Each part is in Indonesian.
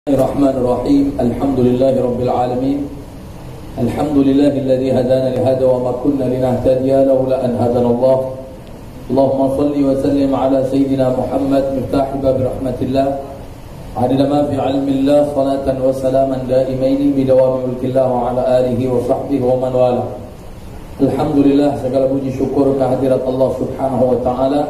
Bismillahirrahmanirrahim. Alhamdulillahi rabbil alamin. Alhamdulillahilladzi hadana li hadha wa ma kunna linahtadiya laula an hadana Allah. Allahumma shalli wa sallim ala sayyidina Muhammad miftah bab rahmatillah. Adila ma fi ilmillah salatan wa salaman daimaini bi dawami mulkillah wa ala alihi wa sahbihi wa man wala. Alhamdulillah, segala puji syukur kehadirat Allah Subhanahu wa taala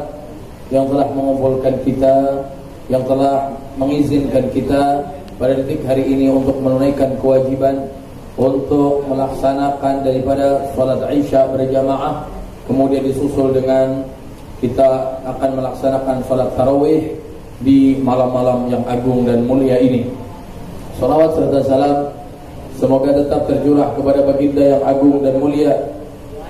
yang telah mengumpulkan kita, yang telah mengizinkan kita pada detik hari ini untuk menunaikan kewajiban untuk melaksanakan daripada salat Isya berjamaah, kemudian disusul dengan kita akan melaksanakan salat tarawih di malam-malam yang agung dan mulia ini. Salawat serta salam semoga tetap tercurah kepada baginda yang agung dan mulia,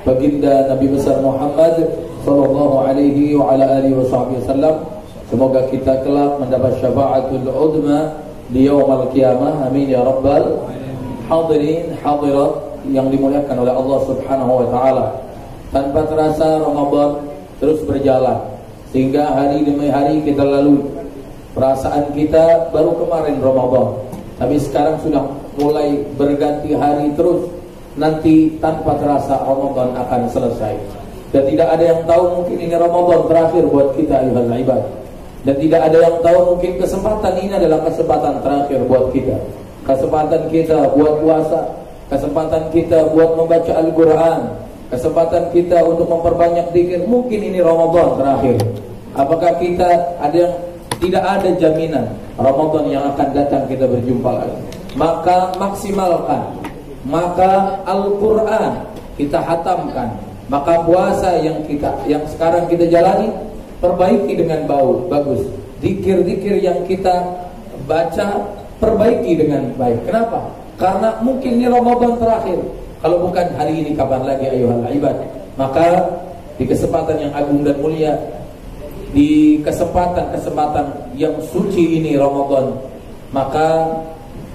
baginda Nabi besar Muhammad sallallahu alaihi wa ala alihi wasallam. Semoga kita kelak mendapat syafaatul uzma di yaumil qiyamah. Amin ya rabbal hadirin hadirat yang dimuliakan oleh Allah Subhanahu wa taala. Tanpa terasa Ramadan terus berjalan sehingga hari demi hari kita lalui. Perasaan kita baru kemarin Ramadan, tapi sekarang sudah mulai berganti hari terus. Nanti tanpa terasa Ramadan akan selesai. Dan tidak ada yang tahu, mungkin ini Ramadan terakhir buat kita ayuhal ibad. Dan tidak ada yang tahu, mungkin kesempatan ini adalah kesempatan terakhir buat kita. Kesempatan kita buat puasa, kesempatan kita buat membaca Al-Quran, kesempatan kita untuk memperbanyak zikir. Mungkin ini Ramadan terakhir. Apakah kita ada yang tidak ada jaminan Ramadan yang akan datang kita berjumpa lagi? Maka maksimalkan, maka Al-Quran kita hatamkan, maka puasa yang sekarang kita jalani perbaiki dengan bagus. Zikir-zikir yang kita baca perbaiki dengan baik. Kenapa? Karena mungkin ini Ramadan terakhir. Kalau bukan hari ini kapan lagi ayuhal ibad? Maka di kesempatan yang agung dan mulia, di kesempatan yang suci ini Ramadan, maka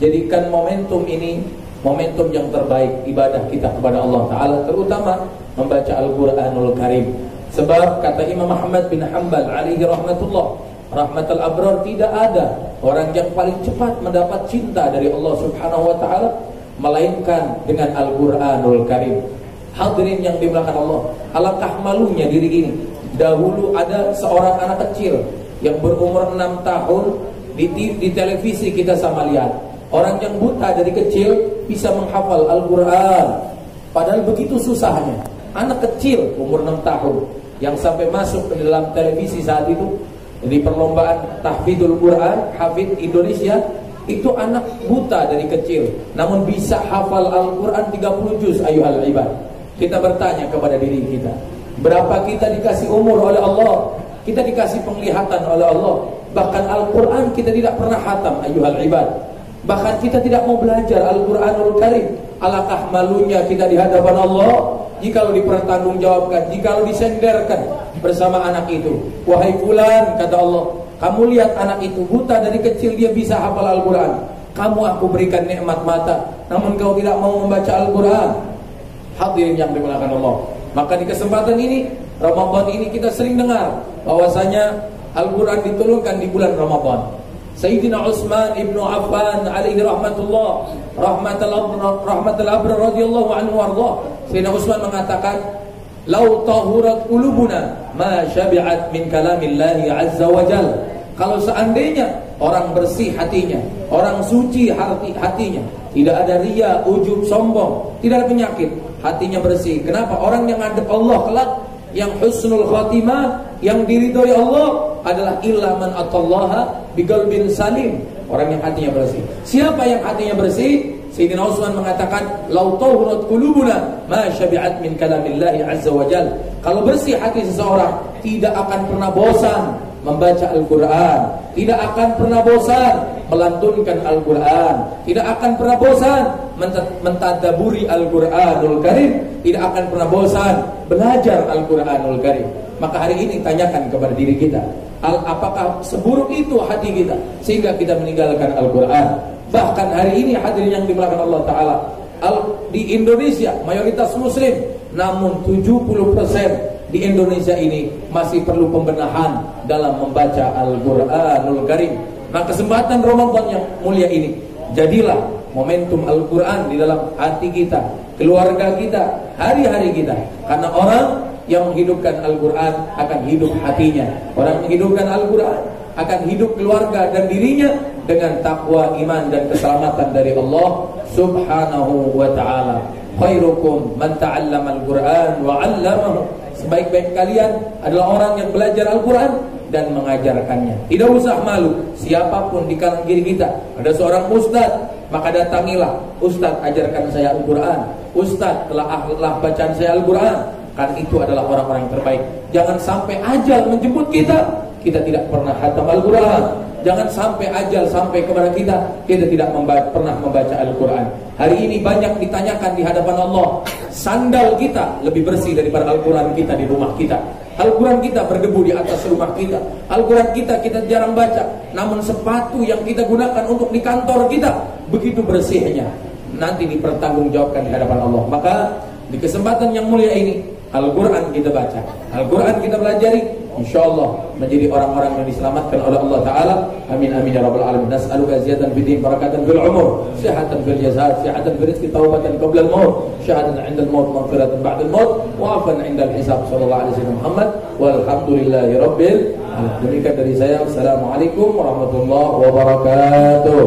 jadikan momentum ini momentum yang terbaik ibadah kita kepada Allah Ta'ala, terutama membaca Al-Quranul Karim. Sebab kata Imam Ahmad bin Hanbal alaihi rahmatullah, rahmatul abrar, tidak ada orang yang paling cepat mendapat cinta dari Allah Subhanahu wa taala melainkan dengan Al-Quranul Karim. Hadirin yang dimuliakan Allah, alangkah malunya diri ini. Dahulu ada seorang anak kecil yang berumur 6 tahun, di televisi kita sama lihat. Orang yang buta dari kecil bisa menghafal Al-Quran. Padahal begitu susahnya. Anak kecil umur 6 tahun yang sampai masuk ke dalam televisi saat itu di perlombaan tahfidzul Quran, hafidz Indonesia, itu anak buta dari kecil namun bisa hafal Al-Quran 30 juz ayuhal ibad. Kita bertanya kepada diri kita, berapa kita dikasih umur oleh Allah, kita dikasih penglihatan oleh Allah, bahkan Al-Quran kita tidak pernah hatam ayuhal ibad. Bahkan kita tidak mau belajar Al-Quranul Karim. Alangkah malunya kita di hadapan Allah jikalau dipertanggungjawabkan, jikalau disenderkan bersama anak itu. Wahai fulan, kata Allah, kamu lihat anak itu buta dari kecil, dia bisa hafal Al-Quran. Kamu aku berikan nikmat mata, namun kau tidak mau membaca Al-Quran. Hadirin yang dimuliakan Allah, maka di kesempatan ini, Ramadan ini, kita sering dengar bahwasanya Al-Quran diturunkan di bulan Ramadan. Sayyidina Utsman ibnu Affan alaihi rahmatullah, rahmatul abrar radhiyallahu anhu warḍah. Sayyidina Utsman mengatakan, "Lau tahurat qulubuna ma syabi'at min kalamillahi azza wa jalla." Kalau seandainya orang bersih hatinya, orang suci hatinya, tidak ada riya, ujub, sombong, tidak ada penyakit, hatinya bersih. Kenapa? Orang yang ngadep Allah kelak, yang husnul khatimah, yang diridhoi Allah adalah illa man atallaha biqalbin salim, orang yang hatinya bersih. Siapa yang hatinya bersih? Sayyidina Utsman mengatakan, "Lau tahurat qulubuna ma syabi'at min kalamillahi azza wa jalla." Kalau bersih hati seseorang, tidak akan pernah bosan membaca Al-Quran, tidak akan pernah bosan melantunkan Al-Quran, tidak akan pernah bosan mentadaburi Al-Quranul Karim, tidak akan pernah bosan belajar Al-Quranul Karim. Maka hari ini tanyakan kepada diri kita, apakah seburuk itu hati kita sehingga kita meninggalkan Al-Quran? Bahkan hari ini hadirin yang dimuliakan Allah Ta'ala, di Indonesia mayoritas muslim, namun 70% di Indonesia ini masih perlu pembenahan dalam membaca Al-Quranul Karim. Nah, kesempatan Ramadan yang mulia ini, jadilah momentum Al-Quran di dalam hati kita, keluarga kita, hari-hari kita. Karena orang yang menghidupkan Al-Quran akan hidup hatinya. Orang yang menghidupkan Al-Quran akan hidup keluarga dan dirinya dengan takwa, iman dan keselamatan dari Allah Subhanahu wa ta'ala. Khairukum man ta'allama Al-Quran wa 'allamahu. Sebaik-baik kalian adalah orang yang belajar Al-Quran dan mengajarkannya. Tidak usah malu, siapapun di kanan kiri kita ada seorang ustaz, maka datangilah, ustaz ajarkan saya Al-Quran, ustaz telah bacaan saya Al-Quran. Kan itu adalah orang-orang yang terbaik. Jangan sampai ajal menjemput kita tidak pernah khatam Al-Quran. Jangan sampai ajal sampai kepada kita tidak pernah membaca Al-Quran. Hari ini banyak ditanyakan di hadapan Allah, sandal kita lebih bersih daripada Al-Quran kita di rumah kita. Al-Quran kita berdebu di atas rumah kita. Al-Quran kita jarang baca. Namun sepatu yang kita gunakan untuk di kantor kita begitu bersihnya, nanti dipertanggungjawabkan di hadapan Allah. Maka di kesempatan yang mulia ini, Al-Quran kita baca, Al-Quran kita pelajari, insyaallah menjadi orang-orang yang diselamatkan oleh Allah Ta'ala. Amin amin ya rabbal alamin. Nas'aluka ziyadatan fid din, barakatan fil umur, sihatan fil jasad, sihatan fil rizqi, taubatan qabla al-maut, syahadatan 'inda al-maut, maghfiratan ba'da al-maut, wa 'afwan 'inda al-hisab. Sallallahu alaihi wasallam Muhammad walhamdulillahi rabbil alamin. Demikian dari saya. Assalamualaikum warahmatullahi wabarakatuh.